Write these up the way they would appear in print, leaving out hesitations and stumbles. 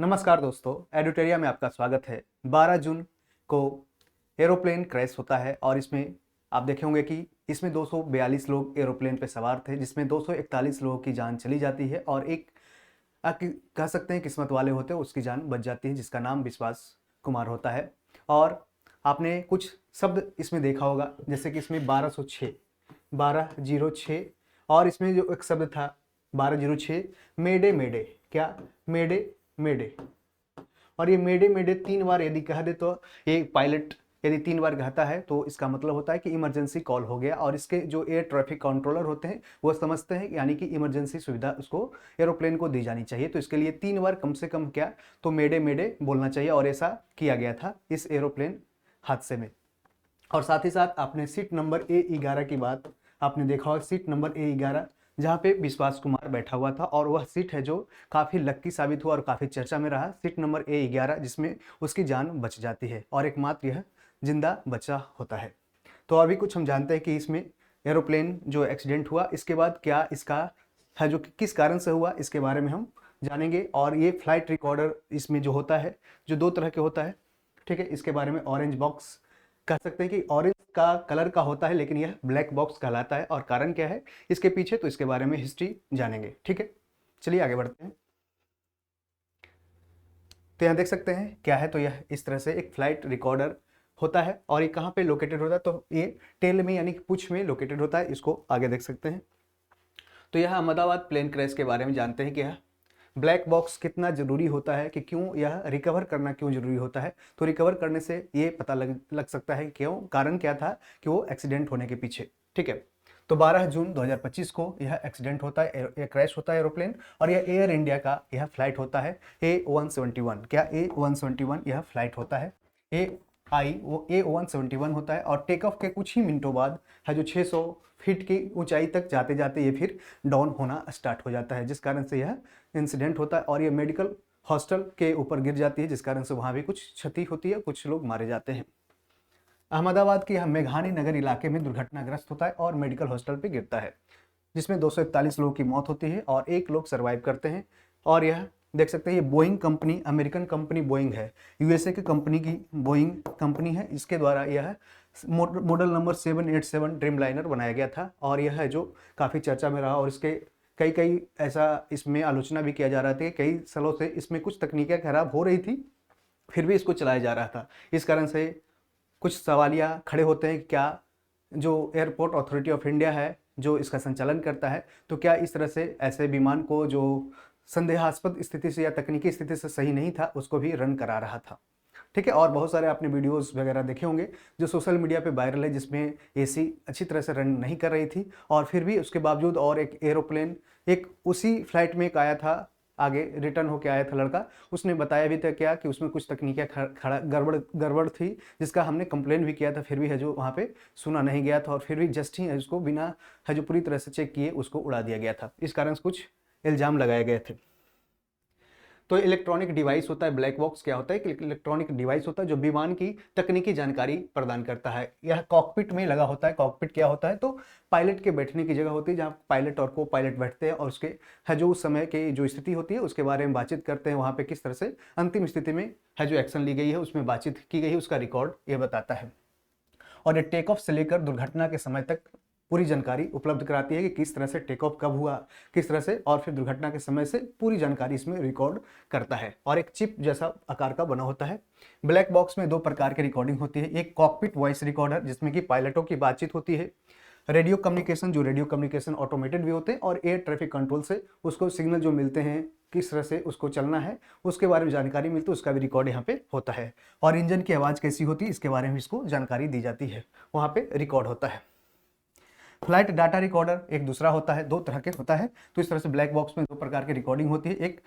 नमस्कार दोस्तों, एडुटेरिया में आपका स्वागत है। 12 जून को एरोप्लेन क्रैश होता है और इसमें आप देखे होंगे कि इसमें 242 लोग एरोप्लेन पर सवार थे, जिसमें 241 लोगों की जान चली जाती है और एक कह सकते हैं किस्मत वाले होते हैं उसकी जान बच जाती है, जिसका नाम विश्वास कुमार होता है। और आपने कुछ शब्द इसमें देखा होगा, जैसे कि इसमें 1206 और इसमें जो एक शब्द था 1206 मेडे मेडे, क्या मेडे मेडे। और ये मेडे मेडे 3 बार यदि कह दे तो ये पायलट यदि 3 बार कहता है तो इसका मतलब होता है कि इमरजेंसी कॉल हो गया, और इसके जो एयर ट्रैफिक कंट्रोलर होते हैं वो समझते हैं यानी कि इमरजेंसी सुविधा उसको एरोप्लेन को दी जानी चाहिए। तो इसके लिए 3 बार कम से कम क्या तो मेडे मेडे बोलना चाहिए, और ऐसा किया गया था इस एरोप्लेन हादसे में। और साथ ही साथ आपने सीट नंबर A11 की बात आपने देखा होगा, सीट नंबर A11 जहाँ पे विश्वास कुमार बैठा हुआ था, और वह सीट है जो काफ़ी लक्की साबित हुआ और काफ़ी चर्चा में रहा। सीट नंबर A11 जिसमें उसकी जान बच जाती है और एकमात्र यह जिंदा बचा होता है। तो और भी कुछ हम जानते हैं कि इसमें एरोप्लेन जो एक्सीडेंट हुआ इसके बाद क्या इसका है जो किस कारण से हुआ, इसके बारे में हम जानेंगे। और ये फ्लाइट रिकॉर्डर इसमें जो होता है जो 2 तरह के होता है, ठीक है। इसके बारे में ऑरेंज बॉक्स कह सकते हैं कि ऑरेंज का कलर का होता है, लेकिन यह ब्लैक बॉक्स कहलाता है। और कारण क्या है इसके पीछे, तो इसके बारे में हिस्ट्री जानेंगे, ठीक है। चलिए आगे बढ़ते हैं। तो यहाँ देख सकते हैं क्या है, तो यह इस तरह से एक फ्लाइट रिकॉर्डर होता है। और ये कहाँ पे लोकेटेड होता है, तो ये टेल में यानी कि पूंछ में लोकेटेड होता है। इसको आगे देख सकते हैं। तो यह अहमदाबाद प्लेन क्रैश के बारे में जानते हैं कि यह ब्लैक बॉक्स कितना जरूरी होता है, कि क्यों यह रिकवर करना क्यों जरूरी होता है। तो रिकवर करने से ये पता लग सकता है क्यों, कारण क्या था कि वो एक्सीडेंट होने के पीछे, ठीक है। तो 12 जून 2025 को यह एक्सीडेंट होता है, यह क्रैश होता है एरोप्लेन, और यह एयर इंडिया का यह फ्लाइट होता है A171। क्या A171 यह फ्लाइट होता है वो A171 होता है। और टेक ऑफ के कुछ ही मिनटों बाद है जो 600 फीट की ऊंचाई तक जाते जाते ये फिर डाउन होना स्टार्ट हो जाता है, जिस कारण से यह इंसिडेंट होता है। और ये मेडिकल हॉस्टल के ऊपर गिर जाती है, जिस कारण से वहाँ भी कुछ क्षति होती है, कुछ लोग मारे जाते हैं। अहमदाबाद के यह मेघानी नगर इलाके में दुर्घटनाग्रस्त होता है और मेडिकल हॉस्टल पे गिरता है, जिसमें 241 लोगों की मौत होती है और 1 लोग सर्वाइव करते हैं। और यह देख सकते हैं ये Boeing company, American company Boeing है, यूएसए की कंपनी की बोइंग कंपनी है। इसके द्वारा यह मॉडल नंबर 787 ड्रीम लाइनर बनाया गया था, और यह है जो काफ़ी चर्चा में रहा। और इसके कई कई ऐसा इसमें आलोचना भी किया जा रहा था कि कई सालों से इसमें कुछ तकनीकें खराब हो रही थी, फिर भी इसको चलाया जा रहा था। इस कारण से कुछ सवालिया खड़े होते हैं कि क्या जो एयरपोर्ट अथॉरिटी ऑफ इंडिया है जो इसका संचालन करता है, तो क्या इस तरह से ऐसे विमान को जो संदेहास्पद स्थिति से या तकनीकी स्थिति से सही नहीं था उसको भी रन करा रहा था, ठीक है। और बहुत सारे आपने वीडियोस वगैरह देखे होंगे जो सोशल मीडिया पे वायरल है, जिसमें एसी अच्छी तरह से रन नहीं कर रही थी, और फिर भी उसके बावजूद और एक एरोप्लेन एक उसी फ्लाइट में एक आया था, आगे रिटर्न होकर आया था लड़का, उसने बताया भी था क्या कि उसमें कुछ तकनीकें खड़ा गड़बड़ गड़बड़ थी, जिसका हमने कंप्लेन भी किया था, फिर भी है जो वहाँ पे सुना नहीं गया था, और फिर भी जस्ट ही उसको बिना है जो पूरी तरह से चेक किए उसको उड़ा दिया गया था। इस कारण से कुछ इल्ज़ाम लगाए गए थे। तो इलेक्ट्रॉनिक डिवाइस होता है, ब्लैक बॉक्स क्या होता है कि इलेक्ट्रॉनिक डिवाइस होता है जो विमान की तकनीकी जानकारी प्रदान करता है। यह कॉकपिट में लगा होता है। कॉकपिट क्या होता है, तो पायलट के बैठने की जगह होती है जहाँ पायलट और को पायलट बैठते हैं और उसके है जो उस समय की जो स्थिति होती है उसके बारे में बातचीत करते हैं, वहाँ पे किस तरह से अंतिम स्थिति में है जो एक्शन ली गई है उसमें बातचीत की गई है, उसका रिकॉर्ड ये बताता है। और ये टेक ऑफ से लेकर दुर्घटना के समय तक पूरी जानकारी उपलब्ध कराती है कि किस तरह से टेक ऑफ कब हुआ, किस तरह से, और फिर दुर्घटना के समय से पूरी जानकारी इसमें रिकॉर्ड करता है। और एक चिप जैसा आकार का बना होता है। ब्लैक बॉक्स में 2 प्रकार की रिकॉर्डिंग होती है, एक कॉकपिट वॉइस रिकॉर्डर जिसमें कि पायलटों की बातचीत होती है, रेडियो कम्युनिकेशन जो रेडियो कम्युनिकेशन ऑटोमेटेड भी होते हैं, और एयर ट्रैफिक कंट्रोल से उसको सिग्नल जो मिलते हैं किस तरह से उसको चलना है उसके बारे में जानकारी मिलती है, उसका भी रिकॉर्ड यहाँ पे होता है। और इंजन की आवाज़ कैसी होती है इसके बारे में इसको जानकारी दी जाती है, वहाँ पे रिकॉर्ड होता है। फ्लाइट डाटा रिकॉर्डर एक दूसरा होता है, 2 तरह के होता है। तो इस तरह से ब्लैक बॉक्स में 2 प्रकार की रिकॉर्डिंग होती है, एक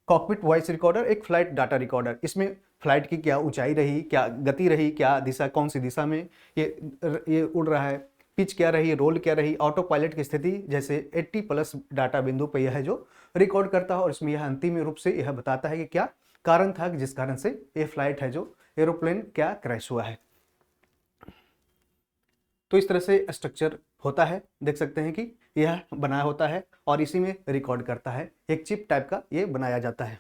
कॉकपिट वॉइस रिकॉर्डर, एक फ्लाइट डाटा रिकॉर्डर। इसमें फ्लाइट की क्या ऊंचाई रही, क्या गति रही, क्या दिशा, कौन सी दिशा में ये उड़ रहा है, पिच क्या रही, रोल क्या रही, ऑटो पायलट की स्थिति, जैसे 80+ डाटा बिंदु पर यह है जो रिकॉर्ड करता है। और इसमें यह अंतिम रूप से यह बताता है कि क्या कारण था जिस कारण से ये फ्लाइट है जो एरोप्लेन क्या क्रैश हुआ है। तो इस तरह से स्ट्रक्चर होता है, देख सकते हैं कि यह बनाया होता है और इसी में रिकॉर्ड करता है, एक चिप टाइप का ये बनाया जाता है।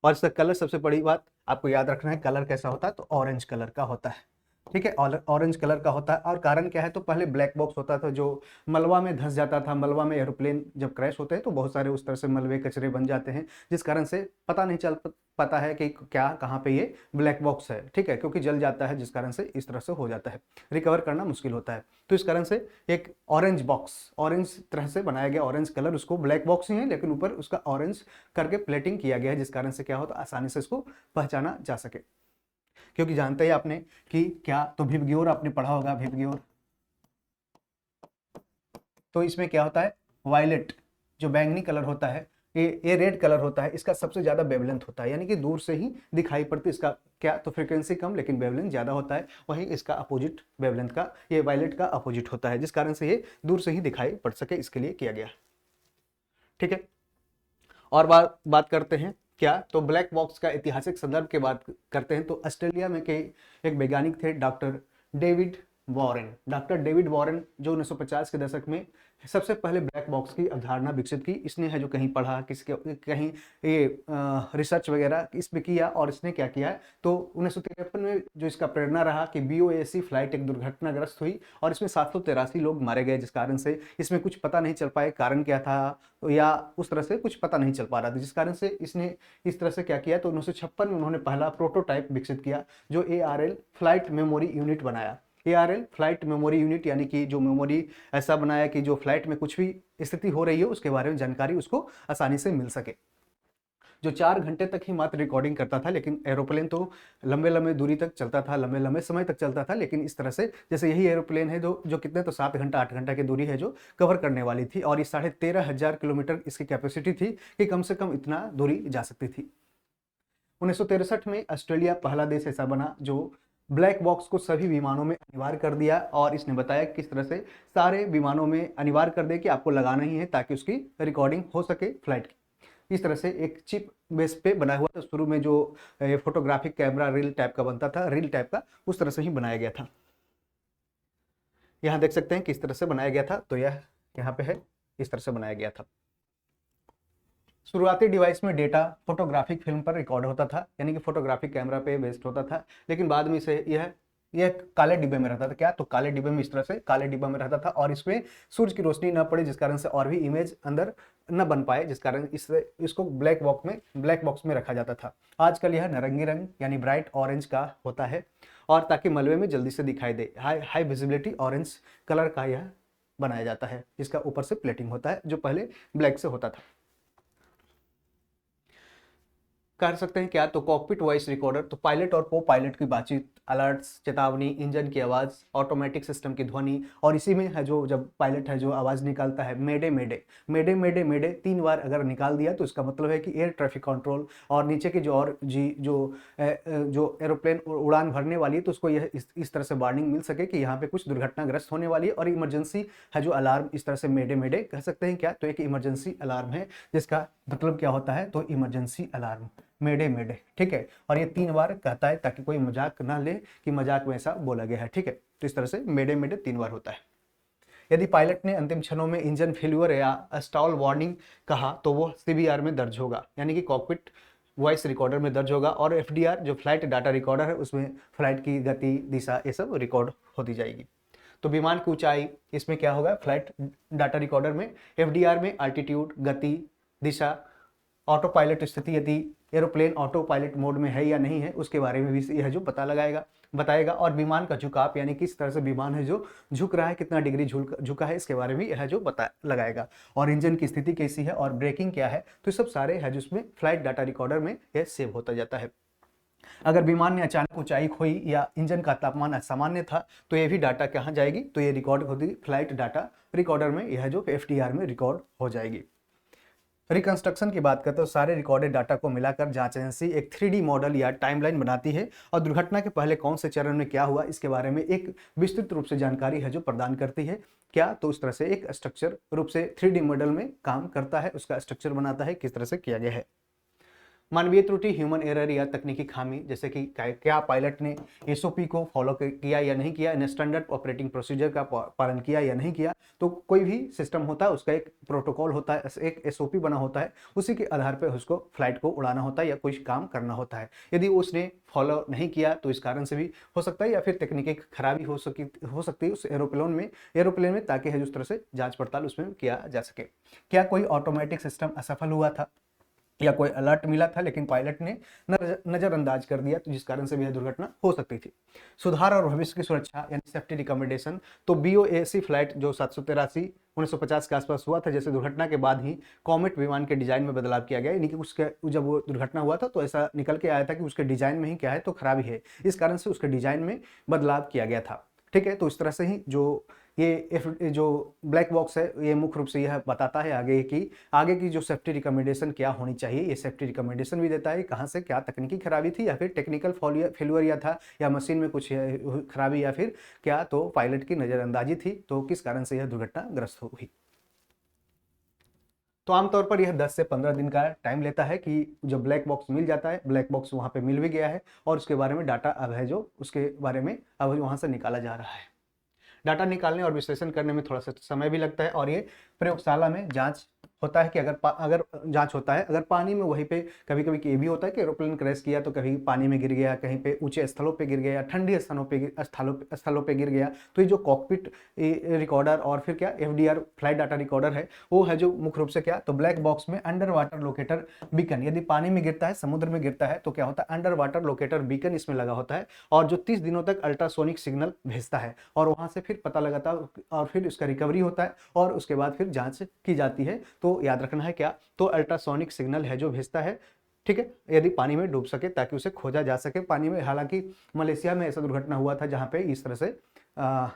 और इसका कलर, सबसे बड़ी बात आपको याद रखना है, कलर कैसा होता है तो ऑरेंज कलर का होता है, ठीक है, ऑरेंज कलर का होता है। और कारण क्या है, तो पहले ब्लैक बॉक्स होता था जो मलबा में धंस जाता था। मलबा में एरोप्लेन जब क्रैश होते हैं तो बहुत सारे उस तरह से मलबे कचरे बन जाते हैं, जिस कारण से पता नहीं चल पाता है कि क्या कहाँ पे ये ब्लैक बॉक्स है, ठीक है, क्योंकि जल जाता है, जिस कारण से इस तरह से हो जाता है, रिकवर करना मुश्किल होता है। तो इस कारण से एक ऑरेंज बॉक्स, ऑरेंज तरह से बनाया गया, ऑरेंज कलर, उसको ब्लैक बॉक्स ही है लेकिन ऊपर उसका ऑरेंज करके प्लेटिंग किया गया है, जिस कारण से क्या होता है, आसानी से इसको पहचाना जा सके। क्योंकि जानते ही आपने कि क्या, तो विबग्योर आपने पढ़ा होगा, विबग्योर, तो इसमें क्या होता है, वायलेट जो बैंगनी कलर होता है, ये रेड कलर होता है, इसका सबसे ज्यादा वेवलेंथ होता है, यानी कि दूर से ही दिखाई पड़ती है। इसका क्या, तो फ्रीक्वेंसी कम लेकिन वेवलेंथ ज्यादा होता है। वहीं इसका अपोजिट वेवलेंथ का, ये वायलेट का अपोजिट होता है, जिस कारण से ये दूर से ही दिखाई पड़ सके, इसके लिए किया गया, ठीक है। और बात करते हैं क्या, तो ब्लैक बॉक्स का ऐतिहासिक संदर्भ के बात करते हैं, तो ऑस्ट्रेलिया में के एक वैज्ञानिक थे doctor David Warren. Doctor David Warren जो 1950 के दशक में सबसे पहले ब्लैक बॉक्स की अवधारणा विकसित की। इसने है जो कहीं पढ़ा, किसके कहीं ये रिसर्च वगैरह इस पे किया, और इसने क्या किया तो 1953 में जो इसका प्रेरणा रहा कि BOAC फ्लाइट एक दुर्घटनाग्रस्त हुई और इसमें 783 लोग मारे गए, जिस कारण से इसमें कुछ पता नहीं चल पाए कारण क्या था, या उस तरह से कुछ पता नहीं चल पा रहा था, जिस कारण से इसने इस तरह से क्या किया, तो 1956 में उन्होंने पहला प्रोटोटाइप विकसित किया, जो ARL फ्लाइट मेमोरी यूनिट बनाया। ARL फ्लाइट मेमोरी यूनिट, यानी कि जो मेमोरी ऐसा बनाया कि जो फ्लाइट में कुछ भी स्थिति हो रही हो उसके बारे में जानकारी उसको आसानी से मिल सके, जो 4 घंटे तक ही मात्र रिकॉर्डिंग करता था। लेकिन एरोप्लेन तो लंबे लंबे दूरी तक चलता था, लंबे लंबे समय तक चलता था, लेकिन इस तरह से जैसे यही एरोप्लेन है जो कितने, तो 7 घंटा 8 घंटा की दूरी है जो कवर करने वाली थी, और ये 13,500 किलोमीटर इसकी कैपेसिटी थी कि कम से कम इतना दूरी जा सकती थी। 1963 में ऑस्ट्रेलिया पहला देश ऐसा बना जो ब्लैक बॉक्स को सभी विमानों में अनिवार्य कर दिया, और इसने बताया किस तरह से सारे विमानों में अनिवार्य कर दे कि आपको लगाना ही है ताकि उसकी रिकॉर्डिंग हो सके फ्लाइट की। इस तरह से एक चिप बेस पे बना हुआ था। शुरू में जो फोटोग्राफिक कैमरा रील टाइप का बनता था, रील टाइप का, उस तरह से ही बनाया गया था। यहाँ देख सकते हैं किस तरह से बनाया गया था, तो यह यहाँ पे है, इस तरह से बनाया गया था। शुरुआती डिवाइस में डेटा फोटोग्राफिक फिल्म पर रिकॉर्ड होता था, यानी कि फोटोग्राफिक कैमरा पे बेस्ड होता था, लेकिन बाद में इसे यह काले डिब्बे में रहता था। क्या, तो काले डिब्बे में, इस तरह से काले डिब्बे में रहता था, और इसमें सूरज की रोशनी न पड़े, जिस कारण से और भी इमेज अंदर न बन पाए, जिस कारण इसको ब्लैक बॉक्स में रखा जाता था। आजकल यह नारंगी रंग यानी ब्राइट ऑरेंज का होता है, और ताकि मलबे में जल्दी से दिखाई दे, हाई विजिबिलिटी ऑरेंज कलर का यह बनाया जाता है, जिसका ऊपर से प्लेटिंग होता है, जो पहले ब्लैक से होता था। कर सकते हैं क्या, तो कॉकपिट वॉइस रिकॉर्डर, तो पायलट और को पायलट की बातचीत, अलर्ट्स, चेतावनी, इंजन की आवाज़, ऑटोमेटिक सिस्टम की ध्वनि, और इसी में है जो जब पायलट है जो आवाज़ निकालता है मेडे मेडे मेडे मेडे मेडे 3 बार अगर निकाल दिया तो इसका मतलब है कि एयर ट्रैफिक कंट्रोल और नीचे की जो और जो एरोप्लेन उड़ान भरने वाली है तो उसको यह इस तरह से वार्निंग मिल सके कि यहाँ पे कुछ दुर्घटनाग्रस्त होने वाली है, और इमरजेंसी है जो अलार्म, इस तरह से मेडे मेडे कह सकते हैं क्या, तो एक इमरजेंसी अलार्म है, जिसका मतलब क्या होता है, तो इमरजेंसी अलार्म, मेडे मेडे, ठीक है। और ये 3 बार कहता है ताकि कोई मजाक ना ले कि मजाक में ऐसा बोला गया है, ठीक है। तो इस तरह से मेडे मेडे 3 बार होता है। यदि पायलट ने अंतिम क्षणों में इंजन फेल्यूर या स्टॉल वार्निंग कहा तो वो CBR में दर्ज होगा, यानी कि कॉकपिट वॉइस रिकॉर्डर में दर्ज होगा, और FDR जो फ्लाइट डाटा रिकॉर्डर है उसमें फ्लाइट की गति, दिशा, ये सब रिकॉर्ड होती जाएगी। तो विमान की ऊंचाई, इसमें क्या होगा, फ्लाइट डाटा रिकॉर्डर में, FDR में अल्टीट्यूड, गति, दिशा, ऑटो पायलट स्थिति, यदि एरोप्लेन ऑटो पायलट मोड में है या नहीं है उसके बारे में भी यह जो बताएगा, और विमान का झुकाव, यानी किस तरह से विमान है जो झुक रहा है, कितना डिग्री झुका है, इसके बारे में यह जो लगाएगा, और इंजन की स्थिति कैसी है और ब्रेकिंग क्या है, तो सब सारे है जिसमें फ्लाइट डाटा रिकॉर्डर में यह सेव होता जाता है। अगर विमान ने अचानक ऊंचाई खोई या इंजन का तापमान असामान्य था तो ये भी डाटा कहाँ जाएगी, तो ये रिकॉर्ड होगी फ्लाइट डाटा रिकॉर्डर में, यह जो FDR में रिकॉर्ड हो जाएगी। रिकंस्ट्रक्शन की बात करते हैं तो सारे रिकॉर्डेड डाटा को मिलाकर जांच एजेंसी एक 3D मॉडल या टाइमलाइन बनाती है, और दुर्घटना के पहले कौन से चरण में क्या हुआ इसके बारे में एक विस्तृत रूप से जानकारी है जो प्रदान करती है। क्या, तो उस तरह से एक स्ट्रक्चर रूप से 3D मॉडल में काम करता है, उसका स्ट्रक्चर बनाता है, किस तरह से किया गया है। मानवीय त्रुटि, ह्यूमन एरर या तकनीकी खामी, जैसे कि क्या पायलट ने एसओपी को फॉलो किया या नहीं किया, स्टैंडर्ड ऑपरेटिंग प्रोसीजर का पालन किया या नहीं किया। तो कोई भी सिस्टम होता है उसका एक प्रोटोकॉल होता है, एक एसओपी बना होता है, उसी के आधार पर उसको फ्लाइट को उड़ाना होता है या कोई काम करना होता है। यदि उसने फॉलो नहीं किया तो इस कारण से भी हो सकता है, या फिर तकनीकी खराबी हो सकती है उस एरोप्लेन में, ताकि उस तरह से जांच पड़ताल उसमें किया जा सके। क्या कोई ऑटोमेटिक सिस्टम असफल हुआ था या कोई अलर्ट मिला था लेकिन पायलट ने नजरअंदाज कर दिया, तो जिस कारण से भी यह दुर्घटना हो सकती थी। सुधार और भविष्य की सुरक्षा यानी सेफ्टी रिकमेंडेशन, तो बीओएसी फ्लाइट जो 783 1950 के आसपास हुआ था, जैसे दुर्घटना के बाद ही कॉमेट विमान के डिजाइन में बदलाव किया गया, यानी कि उसके जब वो दुर्घटना हुआ था तो ऐसा निकल के आया था कि उसके डिजाइन में ही क्या है तो खराबी है, इस कारण से उसके डिजाइन में बदलाव किया गया था। ठीक है, तो इस तरह से ही जो ब्लैक बॉक्स है ये मुख्य रूप से यह बताता है आगे की जो सेफ्टी रिकमेंडेशन क्या होनी चाहिए, ये सेफ्टी रिकमेंडेशन भी देता है कहाँ से क्या तकनीकी खराबी थी या फिर टेक्निकल फेलियर या था, या मशीन में कुछ खराबी, या फिर क्या तो पायलट की नज़रअंदाजी थी, तो किस कारण से यह दुर्घटनाग्रस्त हुई। तो आमतौर पर यह 10 से 15 दिन का टाइम लेता है कि जब ब्लैक बॉक्स मिल जाता है, ब्लैक बॉक्स वहाँ पे मिल भी गया है और उसके बारे में डाटा अब है जो उसके बारे में अब वहाँ से निकाला जा रहा है। डाटा निकालने और विश्लेषण करने में थोड़ा सा समय भी लगता है, और ये प्रयोगशाला में जांच होता है कि अगर जांच होता है, अगर पानी में वहीं पे कभी कभी ये भी होता है कि एरोप्लेन क्रैश किया तो कभी पानी में गिर गया, कहीं पे ऊंचे स्थलों पे गिर गया, ठंडी स्थलों पे गिर गया, तो ये जो कॉकपिट रिकॉर्डर और फिर क्या एफडीआर फ्लाइट डाटा रिकॉर्डर है वो है जो मुख्य रूप से क्या तो ब्लैक बॉक्स में अंडर वाटर लोकेटर बीकन, यदि पानी में गिरता है, समुद्र में गिरता है तो क्या होता है अंडर वाटर लोकेटर बीकन इसमें लगा होता है, और जो 30 दिनों तक अल्ट्रासोनिक सिग्नल भेजता है, और वहां से फिर पता लगाता है और फिर उसका रिकवरी होता है और उसके बाद फिर जांच की जाती है। तो याद रखना है क्या तो अल्ट्रासोनिक सिग्नल है जो भेजता है, ठीक है, यदि पानी में डूब सके ताकि उसे खोजा जा सके पानी में। हालांकि मलेशिया में ऐसा दुर्घटना हुआ था जहां पे इस तरह से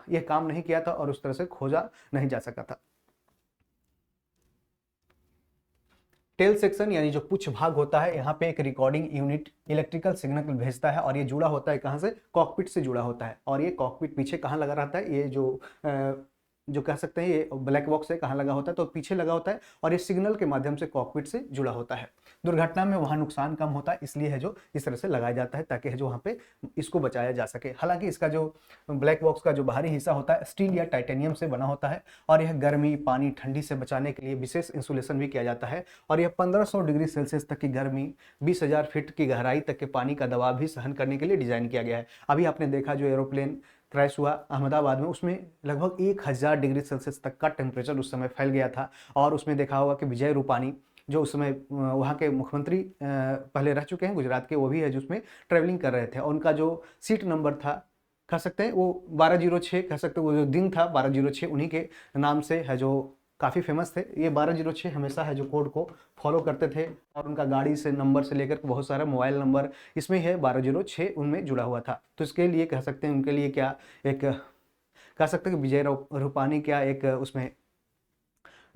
यह काम नहीं किया था और उस तरह से खोजा नहीं जा सका था। टेल सेक्शन यानी जो पुछ भाग होता है, यहाँ पे एक रिकॉर्डिंग यूनिट इलेक्ट्रिकल सिग्नल भेजता है और ये जुड़ा होता है कहाँ से, कॉकपिट से जुड़ा होता है, और ये कॉकपिट पीछे कहाँ लगा रहता है, ये जो कह सकते हैं ये ब्लैक बॉक्स है कहाँ लगा होता है तो पीछे लगा होता है, और ये सिग्नल के माध्यम से कॉकपिट से जुड़ा होता है। दुर्घटना में वहाँ नुकसान कम होता है, इसलिए है जो इस तरह से लगाया जाता है ताकि है जो वहाँ पे इसको बचाया जा सके। हालांकि इसका जो ब्लैक बॉक्स का जो बाहरी हिस्सा होता है स्टील या टाइटेनियम से बना होता है, और यह गर्मी पानी ठंडी से बचाने के लिए विशेष इंसुलेशन भी किया जाता है, और यह 1500 डिग्री सेल्सियस तक की गर्मी 20,000 फीट की गहराई तक के पानी का दबाव भी सहन करने के लिए डिजाइन किया गया है। अभी आपने देखा जो एरोप्लेन क्रैश हुआ अहमदाबाद में, उसमें लगभग 1000 डिग्री सेल्सियस तक का टेम्परेचर उस समय फैल गया था, और उसमें देखा होगा कि विजय रूपानी जो उस समय वहाँ के मुख्यमंत्री पहले रह चुके हैं गुजरात के, वो भी है जो उसमें ट्रेवलिंग कर रहे थे, और उनका जो सीट नंबर था कह सकते हैं वो 1206 कह सकते हैं, वो जो दिन था 1206 उन्हीं के नाम से है जो काफ़ी फेमस थे। ये 1206 हमेशा है जो कोड को फॉलो करते थे, और उनका गाड़ी से नंबर से लेकर बहुत सारा मोबाइल नंबर इसमें है 1206 उनमें जुड़ा हुआ था। तो इसके लिए कह सकते हैं उनके लिए क्या एक कह सकते हैं कि विजय रूपानी क्या एक उसमें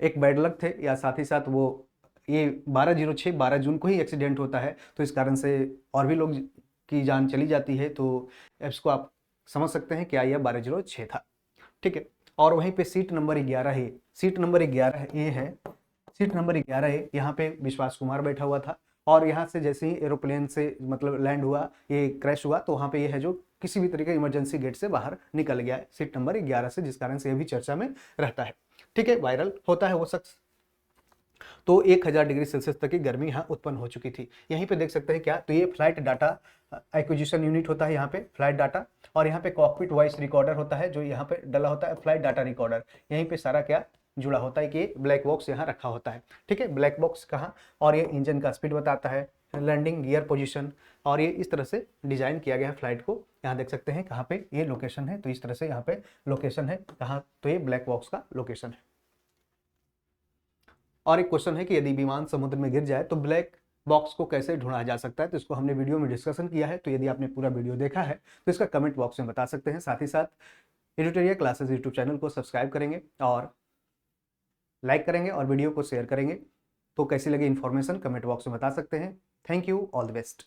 एक बैड लक थे, या साथ ही साथ वो ये 1206 12 जून को ही एक्सीडेंट होता है, तो इस कारण से और भी लोग की जान चली जाती है, तो इसको आप समझ सकते हैं क्या यह 1206 था, ठीक है। और वहीं पे सीट नंबर 11 है, सीट नंबर 11 ये है, सीट नंबर 11 है, यहाँ पे विश्वास कुमार बैठा हुआ था, और यहाँ से जैसे ही एरोप्लेन से मतलब लैंड हुआ ये क्रैश हुआ तो वहाँ पे ये है जो किसी भी तरीके इमरजेंसी गेट से बाहर निकल गया है सीट नंबर 11 से, जिस कारण से ये भी चर्चा में रहता है, ठीक है, वायरल होता है वो शख्स। तो 1000 डिग्री सेल्सियस तक की गर्मी यहाँ उत्पन्न हो चुकी थी। यहीं पे देख सकते हैं क्या तो ये फ्लाइट डाटा एक्विजिशन यूनिट होता है, यहाँ पे फ्लाइट डाटा, और यहाँ पे कॉकपिट वॉइस रिकॉर्डर होता है जो यहाँ पे डला होता है फ्लाइट डाटा रिकॉर्डर, यहीं पे सारा क्या जुड़ा होता है कि ब्लैक बॉक्स यहाँ रखा होता है, ठीक है। ब्लैक बॉक्स कहाँ, और ये इंजन का स्पीड बताता है, लैंडिंग गियर पोजीशन, और ये इस तरह से डिजाइन किया गया है फ्लाइट को। यहाँ देख सकते हैं कहाँ पे ये लोकेशन है, तो इस तरह से यहाँ पे लोकेशन है कहाँ, तो ये ब्लैक बॉक्स का लोकेशन है। और एक क्वेश्चन है कि यदि विमान समुद्र में गिर जाए तो ब्लैक बॉक्स को कैसे ढूंढा जा सकता है, तो इसको हमने वीडियो में डिस्कशन किया है, तो यदि आपने पूरा वीडियो देखा है तो इसका कमेंट बॉक्स में बता सकते हैं। साथ ही साथ एडिटोरियल क्लासेस यूट्यूब चैनल को सब्सक्राइब करेंगे और लाइक करेंगे और वीडियो को शेयर करेंगे। तो कैसी लगी इन्फॉर्मेशन कमेंट बॉक्स में बता सकते हैं। Thank you, all the best.